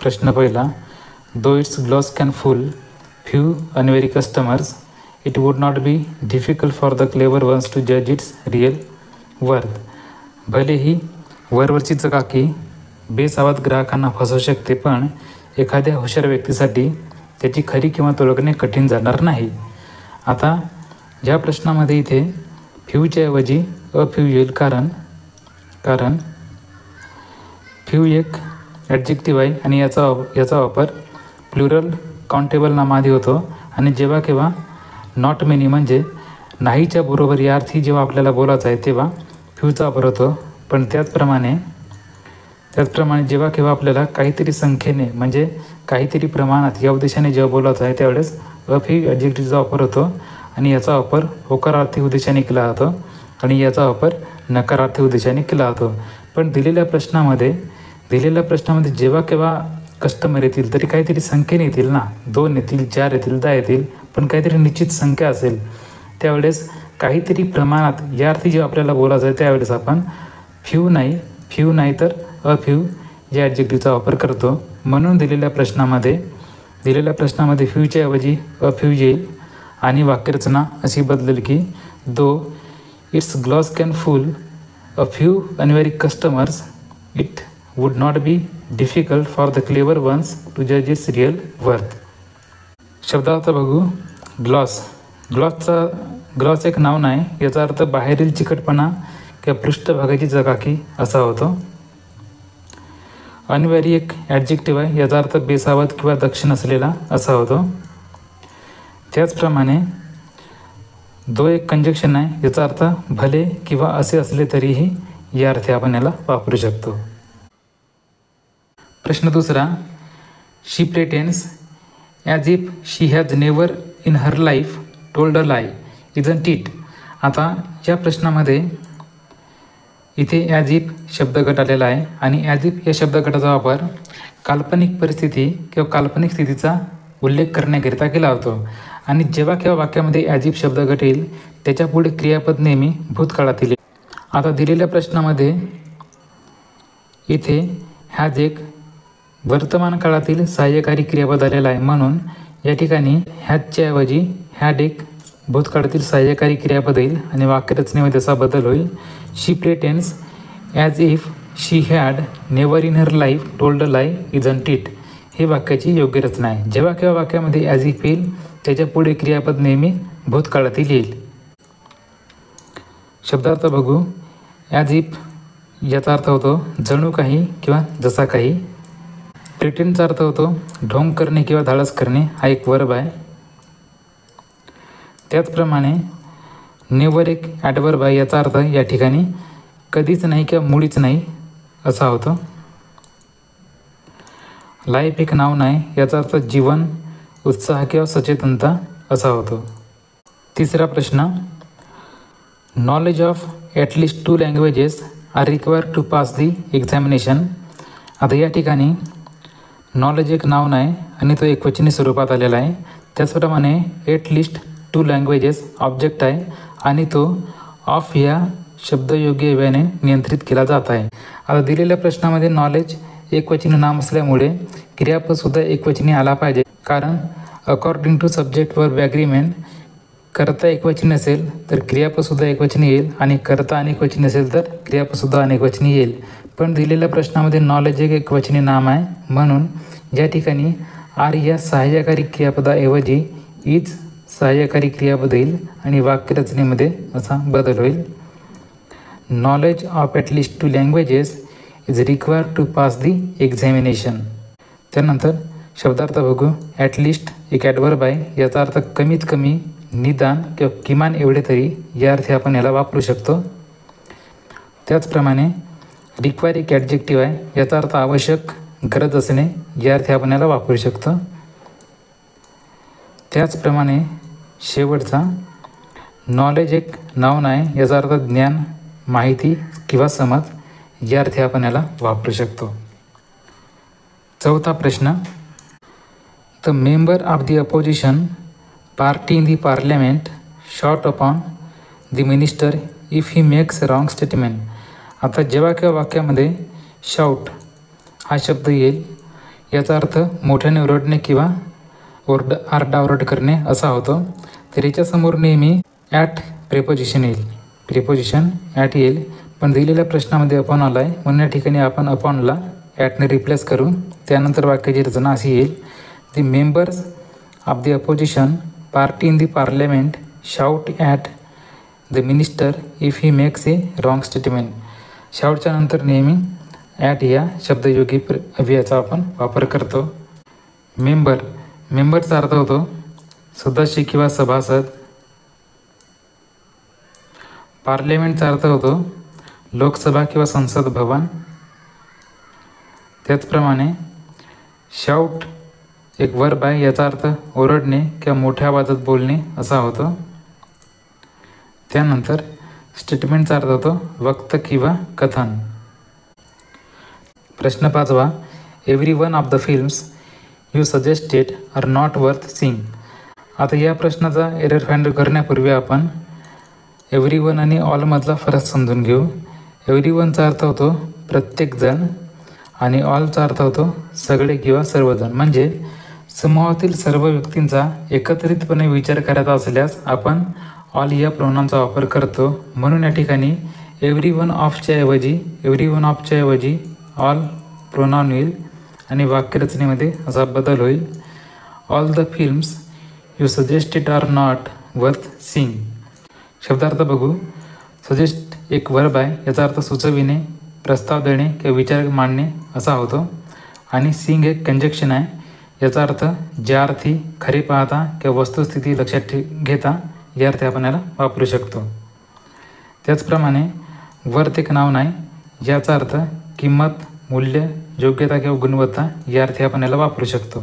प्रश्न पहिला, though its gloss can fool few unwary customers it would not be difficult for the clever ones to जज its real worth. भलेही वरवरची चकाकी बेसावध ग्राहकांना फसवू शकते, पण एखाद्या हुशार व्यक्तीसाठी त्याची खरी किंमत ओळखणे कठीण जाणार नाही. आता या प्रश्नामध्ये इथे फ्यूच्या ऐवजी अफ्यू येईल, कारण फ्यू एक ॲडजेक्टिव्ह आहे आणि याचा वापर प्लुरल काउंटेबल नामाआधी होतो आणि जेव्हा केव्हा नॉट मेनी म्हणजे नाहीच्या बरोबर या अर्थी जेव्हा आपल्याला बोलायचं आहे तेव्हा फ्यूचा वापर होतो. पण त्याचप्रमाणे जेव्हा केव्हा आपल्याला काहीतरी संख्येने म्हणजे काहीतरी प्रमाणात या उद्देशाने जेव्हा बोलायचं आहे त्यावेळेस अफ्यू ॲडजेक्टिव्हचा वापर होतो आणि याचा वापर होकारार्थी उद्देशाने केला जातो आणि याचा वापर नकारार्थी उद्देशाने केला जातो. पण दिलेल्या प्रश्नामध्ये जेव्हा केव्हा कस्टमर येतील तरी काहीतरी संख्येने येतील ना, 2 येतील, 4 येतील, 10 येतील, पण काहीतरी निश्चित संख्या असेल त्यावेळेस काहीतरी प्रमाणात या अर्थी जेव्हा आपल्याला बोलायचं आहे त्यावेळेस आपण फ्यू नाही तर अफ्यू या ॲडजेक्टिव्हचा वापर करतो. म्हणून दिलेल्या प्रश्नामध्ये फ्यूच्या ऐवजी अफ्यू येईल आणि वाक्यरचना अशी बदलेल की though its gloss can fool a few unwary customers it would not be difficult for the clever ones to जज इट्स रिअल वर्थ. शब्दार्थ बघू. ग्लॉस एक नाऊन आहे. याचा अर्थ बाहेरील चिकटपणा किंवा पृष्ठभागाची चकाकी असा होतो. अनवेरी एक ॲडजेक्टिव्ह आहे. याचा अर्थ बेसावध किंवा दक्ष नसलेला असा होतो. त्याचप्रमाणे दो एक कंजक्शन आहे. याचा अर्थ भले किंवा असे असले तरीही या अर्थी आपण याला वापरू शकतो. प्रश्न दुसरा, she pretends as if she has never in her life told a lie isn't it. आता या प्रश्नामध्ये इथे ॲज इफ शब्दगट आलेला आहे आणि ॲज इफ या शब्दगटाचा वापर काल्पनिक परिस्थिती किंवा काल्पनिक स्थितीचा उल्लेख करण्याकरिता केला होतो आणि जेव्हा केव्हा वाक्यामध्ये ॲज इफ शब्दगट येईल त्याच्या पुढे क्रियापद नेहमी भूतकाळात येईल. आता दिलेल्या प्रश्नामध्ये इथे हॅज एक वर्तमान काळातील सहाय्यकारी क्रियापद आलेला आहे. म्हणून या ठिकाणी हॅजच्या ऐवजी हॅड एक भूतकाळातील सहाय्यकारी क्रियापद येईल आणि वाक्यरचनेमध्ये असा बदल होईल. She pretends as if she had never in her life told a lie isn't it. ही वाक्याची योग्य रचना आहे. जेव्हा केव्हा वाक्यामध्ये ॲज इफ येईल त्याच्या पुढे क्रियापद नेहमी भूतकाळातील येईल. शब्दार्थ बघू. ॲज इफ याचा अर्थ होतो जणू काही किंवा जसा काही. प्रिटेंडचा अर्थ होतो ढोंग करणे किंवा धाडस करणे. हा एक वर्ब आहे. त्याचप्रमाणे नेवर एक ॲडवर्ब आहे. याचा अर्थ या ठिकाणी कधीच नाही किंवा मुळीच नाही असा होतो. लाईफ एक नाऊन आहे. याचा अर्थ जीवन, उत्साह किंवा सचेतनता असा होतो. तिसरा प्रश्न, knowledge of at least 2 languages are required to pass the examination. आता या ठिकाणी नॉलेज एक नाऊन आहे आणि तो एकवचनी स्वरूपात आलेला आहे. त्याचप्रमाणे ॲटलिस्ट 2 लँग्वेजेस ऑब्जेक्ट आहे आणि तो ऑफ या शब्दयोग्य व्याने नियंत्रित केला जात आहे. आता दिलेल्या प्रश्नामध्ये नॉलेज एकवचनी नाम असल्यामुळे क्रियापदसुद्धा एकवचनी आला पाहिजे, कारण according to subject verb agreement कर्ता एकवचनी असेल तर क्रियापदसुद्धा एकवचनी येईल आणि कर्ता अनेकवचनी असेल तर क्रियापदसुद्धा अनेकवचनी येईल. पण दिलेल्या प्रश्नामध्ये नॉलेज एक एकवचनी नाम आहे म्हणून या ठिकाणी आर या सहाय्यकारी क्रियापदाऐवजी इज सहाय्यकारी क्रियापद येईल आणि वाक्यरचनेमध्ये असा बदल होईल. Knowledge of at least 2 languages is required to pass the examination. त्यानंतर शब्दार्थ बघू. ॲटलिस्ट एक ॲडवर्ब आहे. याचा अर्थ कमीत कमी, निदान किंवा किमान एवढे तरी या अर्थी आपण याला वापरू शकतो. त्याचप्रमाणे रिक्वायर एक ॲडजेक्टिव्ह आहे. याचा अर्थ आवश्यक, गरज असणे या अर्थी आपण याला वापरू शकतो. त्याचप्रमाणे शेवटचा नॉलेज एक नाऊन आहे. याचा अर्थ ज्ञान, माहिती किंवा समज या अर्थी आपण याला वापरू शकतो. चौथा प्रश्न, the member of the opposition party in the parliament shot upon the minister if he makes wrong statement. आता जेव्हा केव्हा वाक्यामध्ये शाउट हा शब्द येईल याचा अर्थ मोठ्याने ओरडणे किंवा आरडाओरड करणे असा होतो. तर याच्यासमोर नेहमी ॲट प्रिपोजिशन येईल. प्रिपोजिशन ॲट येईल, पण दिलेल्या प्रश्नामध्ये अपॉन आला आहे म्हणून या ठिकाणी आपण अपॉनला ॲटने रिप्लेस करू. त्यानंतर वाक्याची रचना अशी येईल. The members of the opposition party in the parliament shout at the minister if he makes a wrong statement. शाउटच्या नंतर नेहमी ॲट या शब्दयोगी अव्ययाचा आपण वापर करतो. मेंबरचा अर्थ होतो सदस्य किंवा सभासद. पार्लिमेंटचा अर्थ होतो लोकसभा किंवा संसद भवन. त्याचप्रमाणे शाउट एक वर्ब आहे, याचा अर्थ ओरडणे किंवा मोठ्या आवाजात बोलणे असा होतो. त्यानंतर स्टेटमेंटचा अर्थ होतो वक्त किंवा कथन. प्रश्न 5वा. Every one of the films you suggested are not worth seeing. आता या प्रश्नाचा एरर फाइंड करण्यापूर्वी आपण एव्हरी वन आणि ऑलमधला फरक समजून घेऊ. एव्हरी वनचा अर्थ होतो प्रत्येकजण आणि ऑलचा अर्थ होतो सगळे किंवा सर्वजण. म्हणजे समूहातील सर्व व्यक्तींचा एकत्रितपणे विचार करायचा असल्यास आपण ऑल या प्रोनाउनचा वापर करतो. म्हणून या ठिकाणी एव्हरी वन ऑफच्या ऐवजी ऑल प्रोनाउन येईल आणि वाक्यरचनेमध्ये असा बदल होईल. All the films you suggested are not worth seeing. शब्दार्थ बघू. सजेस्ट एक वर्ब आहे, याचा अर्थ सुचविणे, प्रस्ताव देणे किंवा विचार मांडणे असा होतो. आणि सीइंग एक कंजक्शन आहे, याचा अर्थ ज्या अर्थी खरे पाहता किंवा वस्तुस्थिती लक्षात घेता या अर्थी आपण याला वापरू शकतो. त्याचप्रमाणे वर्थ एक नाव नाही, याचा अर्थ किंमत, मूल्य, योग्यता किंवा गुणवत्ता या अर्थी आपण याला वापरू शकतो.